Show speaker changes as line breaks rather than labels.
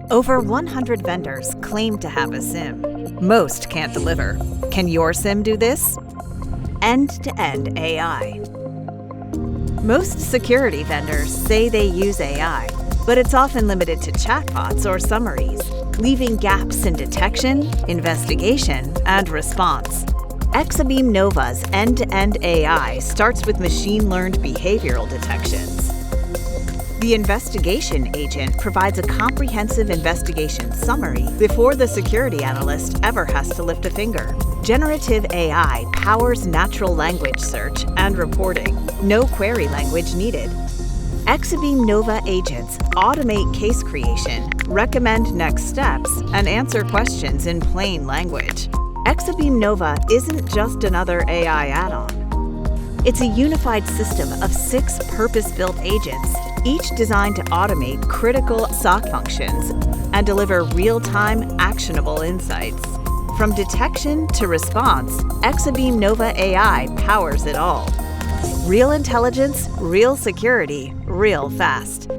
Over 100 vendors claim to have a SIEM. Most can't deliver. Can your SIEM do this? End-to-end AI. Most security vendors say they use AI, but it's often limited to chatbots or summaries, leaving gaps in detection, investigation, and response. Exabeam Nova's end-to-end AI starts with machine-learned behavioral detections. The investigation agent provides a comprehensive investigation summary before the security analyst ever has to lift a finger. Generative AI powers natural language search and reporting. No query language needed. Exabeam Nova agents automate case creation, recommend next steps, and answer questions in plain language. Exabeam Nova isn't just another AI add-on. It's a unified system of 6 purpose-built agents, each designed to automate critical SOC functions and deliver real-time, actionable insights. From detection to response, Exabeam Nova AI powers it all. Real intelligence, real security, real fast.